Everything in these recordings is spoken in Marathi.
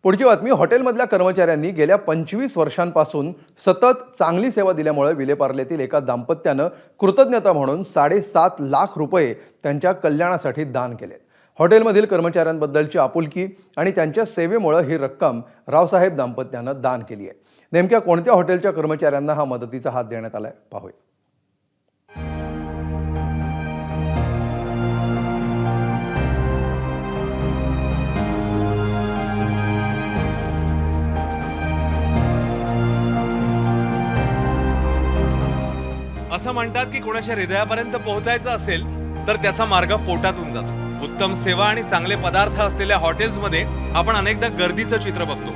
पुढची बातमी. हॉटेलमधल्या कर्मचाऱ्यांनी गेल्या 25 वर्षांपासून सतत चांगली सेवा दिल्यामुळे विलेपार्लेतील एका दाम्पत्यानं कृतज्ञता म्हणून 7.5 लाख रुपये त्यांच्या कल्याणासाठी दान केले. हॉटेलमधील कर्मचाऱ्यांबद्दलची आपुलकी आणि त्यांच्या सेवेमुळे ही रक्कम रावसाहेब दाम्पत्यानं दान केली आहे. नेमक्या कोणत्या हॉटेलच्या कर्मचाऱ्यांना हा मदतीचा हात देण्यात आलाय पाहूया. असं म्हणतात की कोणाच्या हृदयापर्यंत पोहोचायचं असेल तर त्याचा मार्ग पोटातून जातो. उत्तम सेवा आणि चांगले पदार्थ असलेल्या हॉटेल्समध्ये आपण अनेकदा गर्दीचं चित्र बघतो.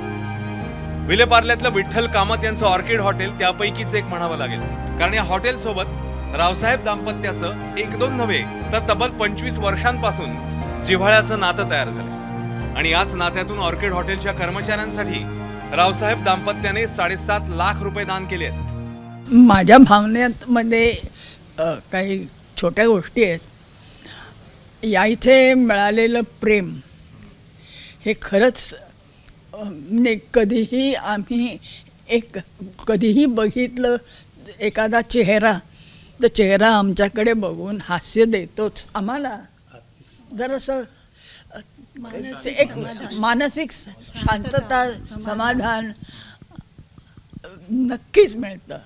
विलेपार्ल्यातलं विठ्ठल कामत यांचं ऑर्किड हॉटेल त्यापैकीच एक म्हणावं लागेल, कारण या हॉटेल सोबत रावसाहेब दाम्पत्याचं एक दोन नव्हे तर तब्बल 25 वर्षांपासून जिव्हाळ्याचं नातं तयार झालं. आणि याच नात्यातून ऑर्किड हॉटेलच्या कर्मचाऱ्यांसाठी रावसाहेब दाम्पत्याने 7.5 लाख रुपये दान केले आहेत. माझ्या भावनेमध्ये काही छोट्या गोष्टी आहेत. या इथे मिळालेलं प्रेम हे खरंच म्हणजे कधीही बघितलं एखादा चेहरा, तर चेहरा आमच्याकडे बघून हास्य देतोच. आम्हाला जरासं एक मानसिक शांतता, समाधान नक्कीच मिळतं,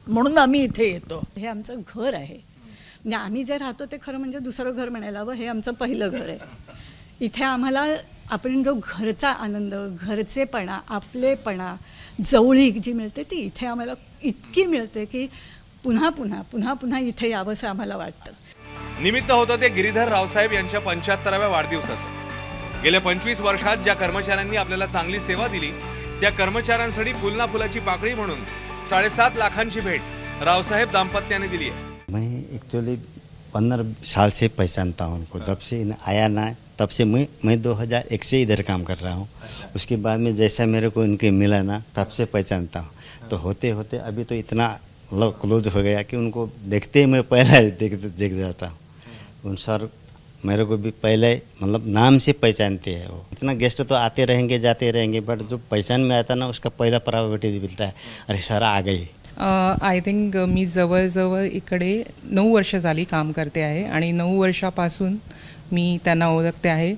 म्हणून आम्ही इथे येतो. हे आमचं घर आहे. म्हणजे आम्ही जे राहतो ते खरं म्हणजे दुसरं घर म्हणायला हवं. हे आमचं पहिलं घर आहे. इथे आम्हाला आपण जो घरचा आनंद, घरचेपणा, आपलेपणा, जवळीक जी मिळते ती इथे आम्हाला इतकी मिळते की पुन्हा पुन्हा पुन्हा पुन्हा इथे यावंसं आम्हाला वाटतं. निमित्त होतं ते गिरीधर रावसाहेब यांच्या 75व्या वाढदिवसाचं. गेल्या 25 वर्षात ज्या कर्मचाऱ्यांनी आपल्याला चांगली सेवा दिली त्या कर्मचाऱ्यांसाठी फुलना फुलाची पाकळी म्हणून 7.5 लाखांची भेट रावसाहेब दाम्पत्याने दिली आहे. मैं एक्चुअली 15 साल से पहचानता हूँ उनको. जब से आया ना तब से मैं 2001 से इधर काम कर रहा हूँ. उसके बाद में जैसा मेरे को इनके मिला ना तब से पहचानता हूँ. तो होते होते अभी तो इतना क्लोज हो गया कि उनको देखते ही मैं पहले देख जाता हूँ. उन सर मेरे को भी पहले मतलब नाम से पहचानते हैं. वो इतना गेस्ट तो आते रहेंगे जाते रहेंगे, बट जो पहचान में आता ना उसका पहिला प्रायोरिटी मिलता है. अरे सर आ गए. आय थिंक मी जवळजवळ इकडे 9 वर्ष झाली काम करते आहे आणि 9 वर्षापासून मी त्यांना ओळखते आहे.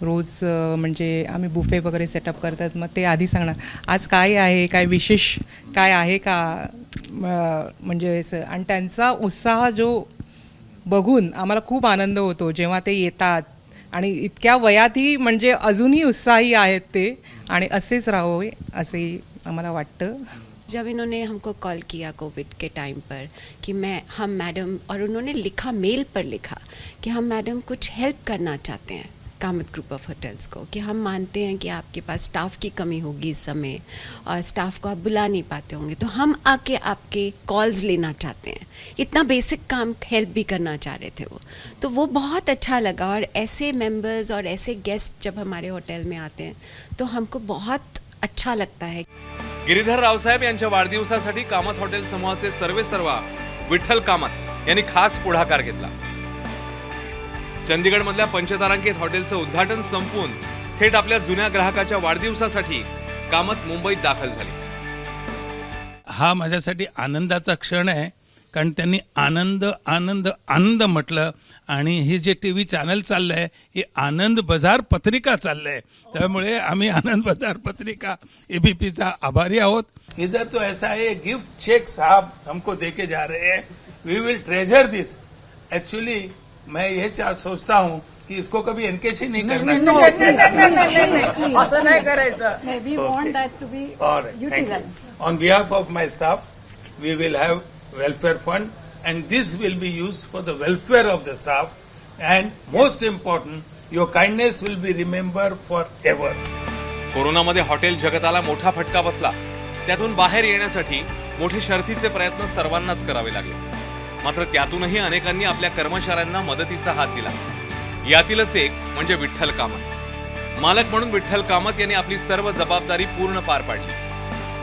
रोज म्हणजे आम्ही बुफे वगैरे सेटअप करतात, मग ते आधी सांगणार आज काय आहे, काय विशेष काय आहे का, म्हणजे आणि त्यांचा उत्साह जो बघून आम्हाला खूप आनंद होतो जेव्हा ते येतात. आणि इतक्या वयातही म्हणजे अजूनही उत्साही आहेत ते, आणि असेच राहावे असे आम्हाला वाटतं. जब इन्होंने हमको कॉल किया कोविड के टाइम पर कि हम मैडम, और उन्होंने लिखा, मेल पर लिखा कि हम मैडम कुछ हेल्प करना चाहते हैं कामत ग्रुप ऑफ होटल्स को, कि हम मानते हैं कि आपके पास स्टाफ की कमी होगी इस समय और स्टाफ को आप बुला नहीं पाते होंगे, तो हम आके आपके कॉल्स लेना चाहते हैं. इतना बेसिक काम हेल्प भी करना चाह रहे थे वो. तो वो बहुत अच्छा लगा. और ऐसे मेंबर्स और ऐसे गेस्ट जब हमारे होटल में आते हैं तो हमको बहुत अच्छा लगता है. गिरीधर रावसाहेब यांच्या वाढदिवसासाठी कामत हॉटेल समूहाचे सर्वेसर्वा विठ्ठल कामत यांनी खास पुढाकार घेतला. चंदीगडमधल्या पंचतारांकित हॉटेलचं उद्घाटन संपवून थेट आपल्या जुन्या ग्राहकाच्या वाढदिवसासाठी कामत मुंबईत दाखल झाले. हा माझ्यासाठी आनंदाचा क्षण आहे, कारण त्यांनी आनंद आनंद आनंद म्हटलं. आणि हे जे टी व्ही चॅनल चाललं आहे हे आनंद बाजार पत्रिका चाललं आहे, त्यामुळे आम्ही आनंद बाजार पत्रिका ABPचा आभारी आहोत. इधर तो ऐसा है, गिफ्ट चेक साहब हमको देके जा रहे हैं. We will treasure this. Actually मैं ये सोचता हूँ कि इसको कभी एनकेसी नहीं करना चाहिए. असं नाही करायचं. We want that to be utilized. On behalf of my staff, we will have welfare fund, and this will be used for the welfare of the staff, and most important, your kindness will be remembered forever. कोरोनामध्ये हॉटेल जगताला मोठा फटका बसला. त्यातून बाहेर येण्यासाठी मोठे शर्थीचे प्रयत्न सर्वांनाच करावे लागले. मात्र त्यातूनही अनेकांनी आपल्या कर्मचाऱ्यांना मदतीचा हात दिला. यातीलच एक म्हणजे विठ्ठल कामत. मालक म्हणून विठ्ठल कामत यांनी आपली सर्व जबाबदारी पूर्ण पार पाडली.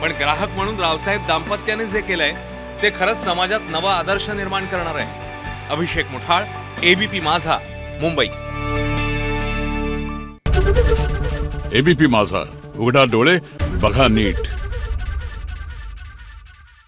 पण ग्राहक म्हणून रावसाहेब दाम्पत्याने जे केलंय ते खरंच समाजात नवा आदर्श निर्माण करणार आहे. अभिषेक मुठाळ, ABP माझा, मुंबई. ABP माझा, उघडा डोळे बघा नीट.